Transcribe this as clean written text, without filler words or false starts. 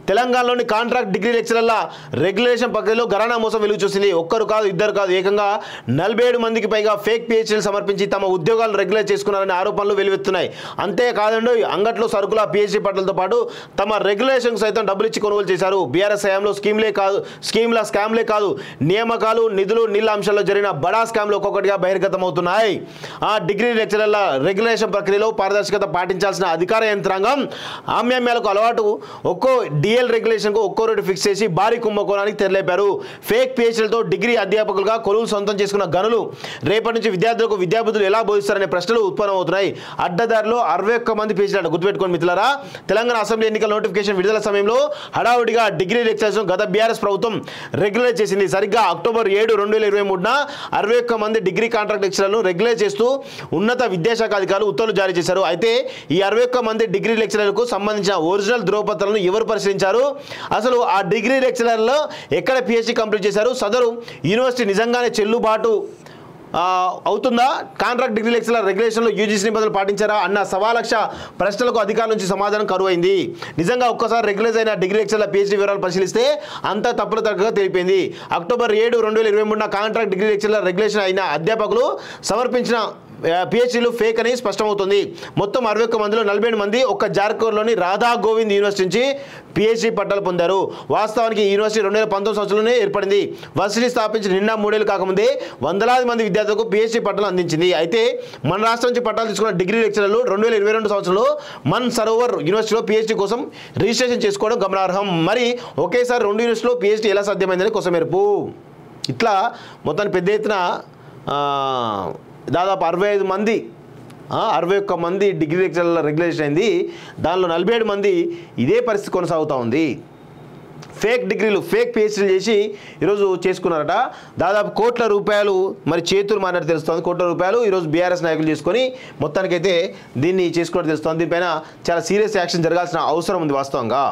తెలంగాణలోని contract degree లెక్చరర్ల regulation ప్రక్రియలో ఘరానా మోసం వెలుగు చూసింది. ఒక్కరు కాదు, ఇద్దరు కాదు, ఏకంగా 47 మందికి పైగా ఫేక్ పిహెచ్డీలు సమర్పించి తమ ఉద్యోగాలు రెగ్యులర్ చేసుకున్నారనే ఆరోపణలు వెలువెత్తున్నాయి. అంతేకాదండి, అంగట్లో సరుకుల పిహెచ్డీ పట్లతో పాటు తమ రెగ్యులేషన్ సైతం డబ్బులు ఇచ్చి కొనుగోలు చేశారు. బీఆర్ఎస్ హయాంలో స్కామ్లే కాదు, నియామకాలు, నిధులు, నీళ్ళ అంశాల్లో జరిగిన బడా స్కామ్లు ఒక్కొక్కటిగా బహిర్గతమవుతున్నాయి. ఆ డిగ్రీ లెక్చరర్ల రెగ్యులేషన్ ప్రక్రియలో పారదర్శకత పాటించాల్సిన అధికార యంత్రాంగం ఆమ్యామ్యాలకు అలవాటు ఒక్కో డిఎల్ రెగ్యులేషన్కు ఒక్కో రేటు ఫిక్స్ చేసి భారీ కుంభకోణానికి తెరలేపారు. ఫేక్ పిహెచ్డీలతో డిగ్రీ అధ్యాపకులుగా కొలువులు సొంతం చేసుకున్న గనులు రేపటి నుంచి విద్యార్థులకు విద్యాబుద్ధులు ఎలా బోధిస్తారనే ప్రశ్నలు ఉత్పన్నమవుతున్నాయి. అడ్డదారిలో 61 మంది పిహెచ్డీలు గుర్తుపెట్టుకోండి మిత్రులారా. తెలంగాణ అసెంబ్లీ ఎన్నికల నోటిఫికేషన్ విడుదల సమయంలో హడావుడిగా డిగ్రీ లెక్చరర్స్ గత బీఆర్ఎస్ ప్రభుత్వం రెగ్యులర్ చేసింది. సరిగ్గా అక్టోబర్ 7, 2023న 61 మంది డిగ్రీ కాంట్రాక్ట్ లెక్చరర్లను రెగ్యులర్ చేస్తూ ఉన్నత విద్యాశాఖ అధికారులు ఉత్తర్వులు జారీ చేశారు. అయితే ఈ 61 మంది డిగ్రీ లెక్చరర్లకు సంబంధించిన ఒరిజినల్ ధ్రువపత్రాలను ఎవరు పరిశీలించారు? అసలు ఆ డిగ్రీ లెక్చరర్లో ఎక్కడ పిహెచ్డీ కంప్లీట్ చేశారు? సదరు యూనివర్సిటీ నిజంగానే చెల్లుబాటు అవుతుందా? కాంట్రాక్ట్ డిగ్రీ లెక్చరర్ రెగ్యులేషన్లో యూజీసీ నిబంధనలు పాటించారా అన్న సవాలక్ష ప్రశ్నలకు అధికారుల నుంచి సమాధానం కరువైంది. నిజంగా ఒక్కసారి రెగ్యులైజ్ అయిన డిగ్రీ లెక్చరర్ల పిహెచ్డీ వివరాలు పరిశీలిస్తే అంతా తప్పుల తగ్గగా తెలిపింది. అక్టోబర్ 7, 2023న కాంట్రాక్ట్ డిగ్రీ లెక్చరర్ రెగ్యులేషన్ అయిన అధ్యాపకులు సమర్పించిన పిహెచ్డీలు ఫేక్ అని స్పష్టమవుతుంది. మొత్తం 61 మందిలో 47 మంది ఒక్క జార్ఖండ్లోని రాధా గోవింద్ యూనివర్సిటీ నుంచి పిహెచ్డీ పట్టాలు పొందారు. వాస్తవానికి ఈ యూనివర్సిటీ 2019 సంవత్సరంలోనే ఏర్పడింది. వర్సిటీ స్థాపించి నిన్న 3 ఏళ్ళు కాకముందే వందలాది మంది విద్యార్థులకు పిహెచ్డీ పట్టాలు అందించింది. అయితే మన రాష్ట్రం నుంచి పట్టాలు తీసుకున్న డిగ్రీ లెక్చరర్లు 2022 సంవత్సరంలో మన్ సరోవర్ యూనివర్సిటీలో పిహెచ్డీ కోసం రిజిస్ట్రేషన్ చేసుకోవడం గమనార్హం. మరి ఒకేసారి 2 యూనివర్సిటీలో పిహెచ్డీ ఎలా సాధ్యమైందని కొసమెరుపు. ఇట్లా మొత్తాన్ని పెద్ద ఎత్తున దాదాపు 61 మంది డిగ్రీ లెక్చరర్ల రెగ్యులేషన్ అయింది. దానిలో 47 మంది ఇదే పరిస్థితి కొనసాగుతూ ఉంది. ఫేక్ డిగ్రీలు, ఫేక్ పిహెచ్డీలు చేసి ఈరోజు చేసుకున్నారట. దాదాపు కోట్ల రూపాయలు మరి చేతులు మారినట్టు తెలుస్తుంది. కోట్ల రూపాయలు ఈరోజు బీఆర్ఎస్ నాయకులు చేసుకొని మొత్తానికైతే దీన్ని చేసుకోవడం తెలుస్తుంది. దీనిపైన చాలా సీరియస్ యాక్షన్ జరగాల్సిన అవసరం ఉంది వాస్తవంగా.